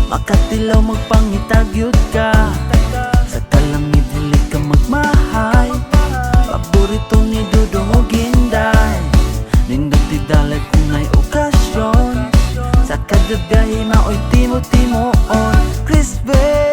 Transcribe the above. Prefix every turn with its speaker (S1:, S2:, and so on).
S1: makatilaw magpangitag yun ka. Sa kalamid dili ka magmahay, paborito ni Dudong o Ginday. Nindot tidalay kung na'y okasyon, sa kadagay mao'y timo-timoon. Crispy